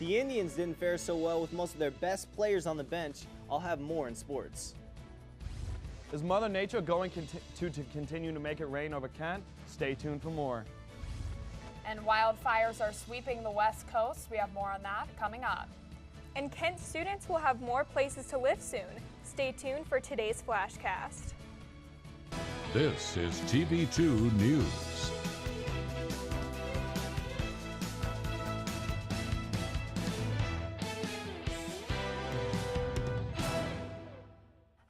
The Indians didn't fare so well with most of their best players on the bench. I'll have more in sports. Is Mother Nature going to continue to make it rain over Kent? Stay tuned for more. And wildfires are sweeping the West Coast. We have more on that coming up. And Kent students will have more places to live soon. Stay tuned for today's Flashcast. This is TV2 News.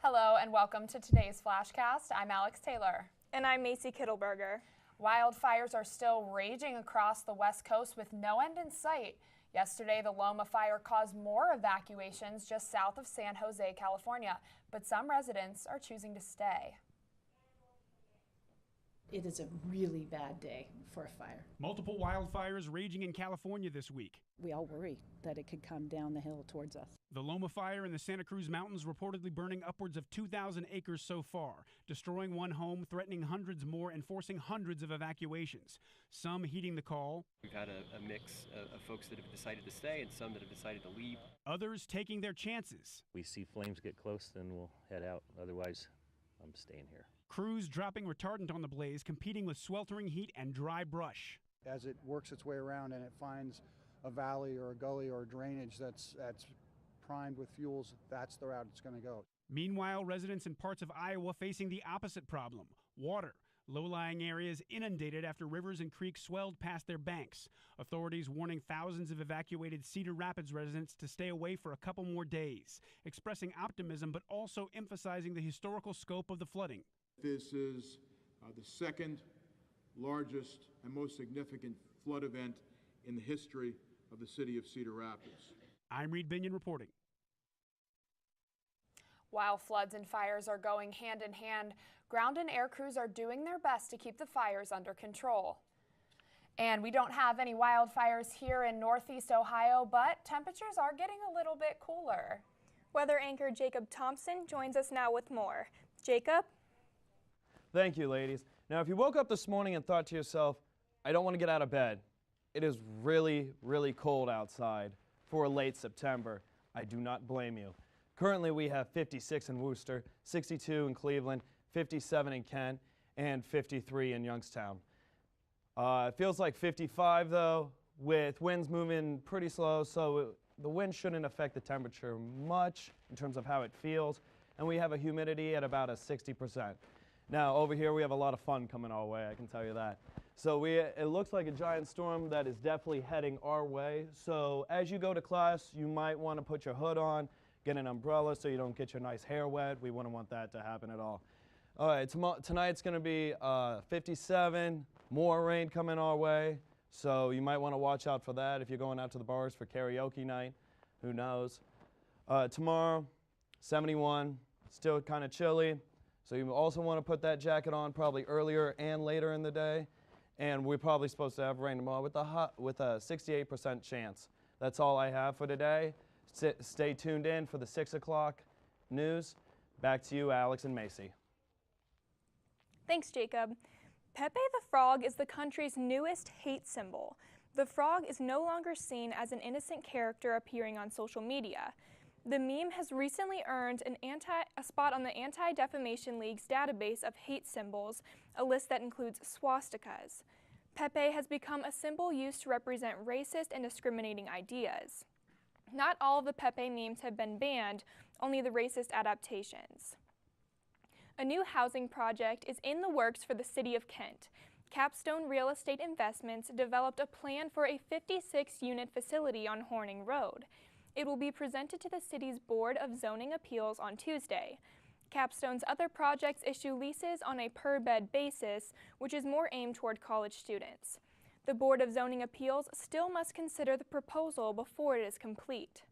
Hello and welcome to today's Flashcast. I'm Alex Taylor. And I'm Macy Kittleberger. Wildfires are still raging across the West Coast with no end in sight. Yesterday, the Loma fire caused more evacuations just south of San Jose, California, but some residents are choosing to stay. It is a really bad day for a fire. Multiple wildfires raging in California this week. We all worry that it could come down the hill towards us. The Loma fire in the Santa Cruz Mountains reportedly burning upwards of 2,000 acres so far, destroying one home, threatening hundreds more, and forcing hundreds of evacuations. Some heeding the call. We've had a mix of folks that have decided to stay and some that have decided to leave. Others taking their chances. We see flames get close, then we'll head out. Otherwise, I'm staying here. Crews dropping retardant on the blaze, competing with sweltering heat and dry brush. As it works its way around and it finds a valley or a gully or a drainage that's primed with fuels, that's the route it's going to go. Meanwhile, residents in parts of Iowa facing the opposite problem: water. Low-lying areas inundated after rivers and creeks swelled past their banks. Authorities warning thousands of evacuated Cedar Rapids residents to stay away for a couple more days, expressing optimism but also emphasizing the historical scope of the flooding. This is the second largest and most significant flood event in the history of the city of Cedar Rapids. I'm Reed Binion reporting. While floods and fires are going hand in hand, ground and air crews are doing their best to keep the fires under control. And we don't have any wildfires here in Northeast Ohio, but temperatures are getting a little bit cooler. Weather anchor Jacob Thompson joins us now with more. Jacob? Thank you, ladies. Now, if you woke up this morning and thought to yourself, I don't want to get out of bed, it is really, really cold outside for late September. I do not blame you. Currently, we have 56 in Worcester, 62 in Cleveland, 57 in Kent, and 53 in Youngstown. It feels like 55, though, with winds moving pretty slow, so the wind shouldn't affect the temperature much in terms of how it feels, and we have a humidity at about a 60%. Now, over here, we have a lot of fun coming our way, I can tell you that. So it looks like a giant storm that is definitely heading our way. So as you go to class, you might want to put your hood on, get an umbrella so you don't get your nice hair wet. We wouldn't want that to happen at all. All right, tonight's going to be 57, more rain coming our way. So you might want to watch out for that if you're going out to the bars for karaoke night. Who knows? Tomorrow, 71, still kind of chilly. So you also want to put that jacket on probably earlier and later in the day. And we're probably supposed to have rain tomorrow with a 68% chance. That's all I have for today. Stay tuned in for the 6 o'clock news. Back to you, Alex and Macy. Thanks, Jacob. Pepe the Frog is the country's newest hate symbol. The frog is no longer seen as an innocent character appearing on social media. The meme has recently earned a spot on the Anti-Defamation League's database of hate symbols, a list that includes swastikas. Pepe has become a symbol used to represent racist and discriminating ideas. Not all of the Pepe memes have been banned, only the racist adaptations. A new housing project is in the works for the city of Kent. Capstone Real Estate Investments developed a plan for a 56-unit facility on Horning Road. It will be presented to the city's Board of Zoning Appeals on Tuesday. Capstone's other projects issue leases on a per-bed basis, which is more aimed toward college students. The Board of Zoning Appeals still must consider the proposal before it is complete.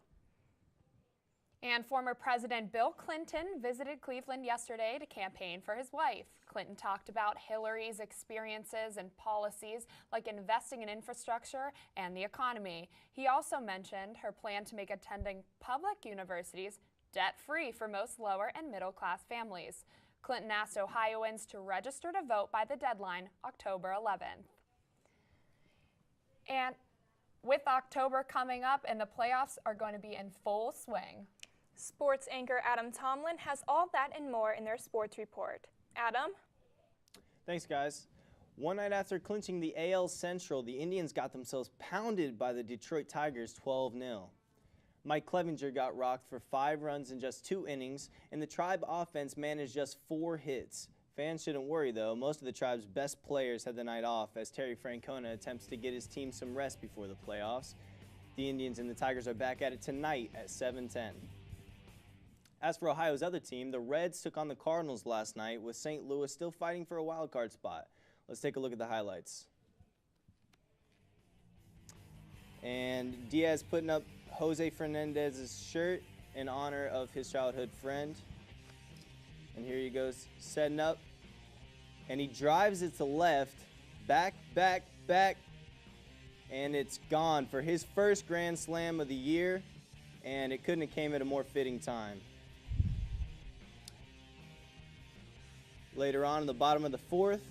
And former President Bill Clinton visited Cleveland yesterday to campaign for his wife. Clinton talked about Hillary's experiences and policies like investing in infrastructure and the economy. He also mentioned her plan to make attending public universities debt-free for most lower and middle-class families. Clinton asked Ohioans to register to vote by the deadline, October 11th. And With October coming up and the playoffs are going to be in full swing. Sports anchor Adam Tomlin has all that and more in their sports report. Adam? Thanks, guys. One night after clinching the AL Central, the Indians got themselves pounded by the Detroit Tigers 12-0. Mike Clevinger got rocked for 5 runs in just 2 innings, and the Tribe offense managed just 4 hits. Fans shouldn't worry, though. Most of the Tribe's best players had the night off as Terry Francona attempts to get his team some rest before the playoffs. The Indians and the Tigers are back at it tonight at 7:10. As for Ohio's other team, the Reds took on the Cardinals last night, with St. Louis still fighting for a wild card spot. Let's take a look at the highlights. And Diaz putting up Jose Fernandez's shirt in honor of his childhood friend. And here he goes, setting up. And he drives it to left, back, and it's gone for his first Grand Slam of the year, and it couldn't have came at a more fitting time. Later on in the bottom of the 4th,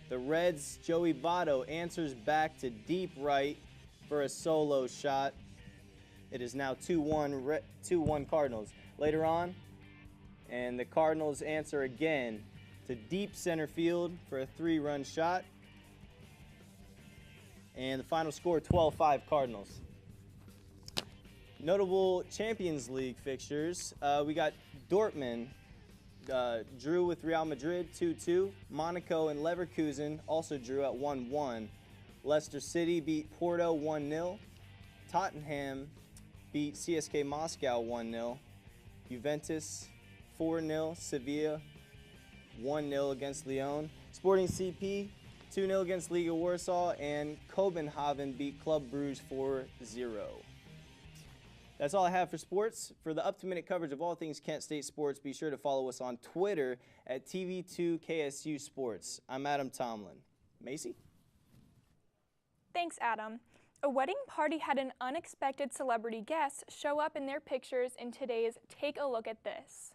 the Reds' Joey Votto answers back to deep right for a solo shot. It is now 2-1 Cardinals. Later on, and the Cardinals answer again to deep center field for a 3-run shot. And the final score, 12-5 Cardinals. Notable Champions League fixtures. We got Dortmund drew with Real Madrid 2-2. Monaco and Leverkusen also drew at 1-1. Leicester City beat Porto 1-0. Tottenham beat CSK Moscow 1-0. Juventus 4-0. Sevilla 1-0 against Lyon. Sporting CP 2-0 against Liga Warsaw, and Copenhagen beat Club Brugge 4-0. That's all I have for sports. For the up-to-minute coverage of all things Kent State sports, be sure to follow us on Twitter at TV2KSU Sports. I'm Adam Tomlin. Macy? Thanks, Adam. A wedding party had an unexpected celebrity guest show up in their pictures in today's Take a Look at This.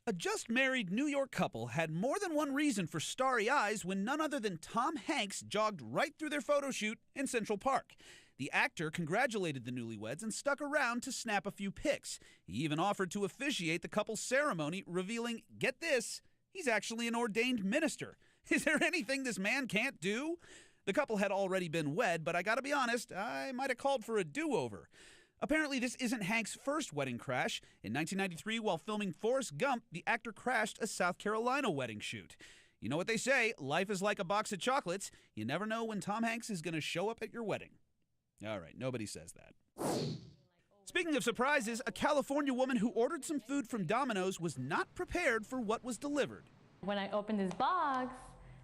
A just-married New York couple had more than one reason for starry eyes when none other than Tom Hanks jogged right through their photo shoot in Central Park. The actor congratulated the newlyweds and stuck around to snap a few pics. He even offered to officiate the couple's ceremony, revealing, get this, he's actually an ordained minister. Is there anything this man can't do? The couple had already been wed, but I gotta be honest, I might have called for a do-over. Apparently, this isn't Hank's first wedding crash. In 1993, while filming Forrest Gump, the actor crashed a South Carolina wedding shoot. You know what they say, life is like a box of chocolates. You never know when Tom Hanks is going to show up at your wedding. All right, nobody says that. Speaking of surprises, a California woman who ordered some food from Domino's was not prepared for what was delivered. When I opened this box,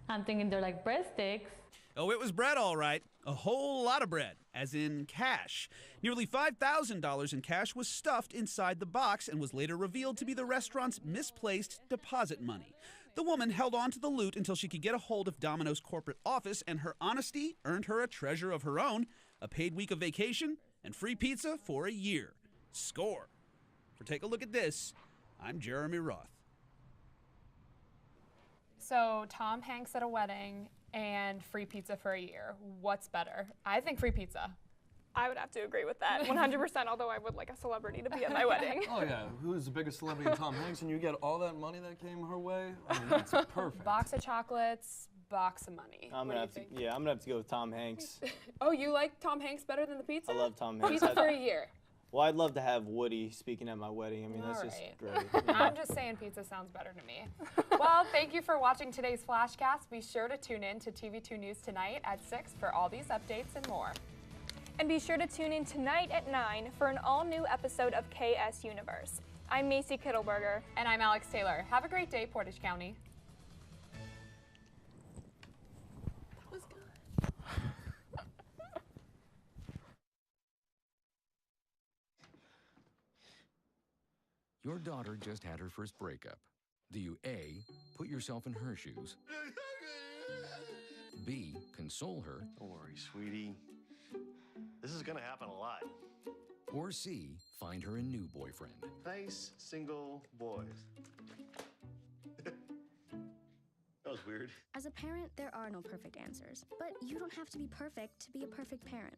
I'm thinking they're like breadsticks. Oh, it was bread, all right. A whole lot of bread, as in cash. Nearly $5,000 in cash was stuffed inside the box and was later revealed to be the restaurant's misplaced deposit money. The woman held on to the loot until she could get a hold of Domino's corporate office, and her honesty earned her a treasure of her own, a paid week of vacation, and free pizza for a year. Score. For Take a Look at This, I'm Jeremy Roth. So Tom Hanks at a wedding and free pizza for a year. What's better? I think free pizza. I would have to agree with that 100%, although I would like a celebrity to be at my wedding. Oh yeah, who's the biggest celebrity in Tom Hanks, and you get all that money that came her way? I mean, that's perfect. Box of chocolates, box of money. I'm gonna have to go with Tom Hanks. Oh, you like Tom Hanks better than the pizza? I love Tom Hanks. Pizza for a year. Well, I'd love to have Woody speaking at my wedding. I mean, that's just great. I'm just saying pizza sounds better to me. Well, thank you for watching today's Flashcast. Be sure to tune in to TV2 News tonight at 6 for all these updates and more. And be sure to tune in tonight at 9 for an all-new episode of KS Universe. I'm Macy Kittleberger. And I'm Alex Taylor. Have a great day, Portage County. That was good. Your daughter just had her first breakup. Do you A, put yourself in her shoes? B, console her? Don't worry, sweetie. This is gonna happen a lot. Or C, find her a new boyfriend? Nice, single boys. That was weird. As a parent, there are no perfect answers. But you don't have to be perfect to be a perfect parent.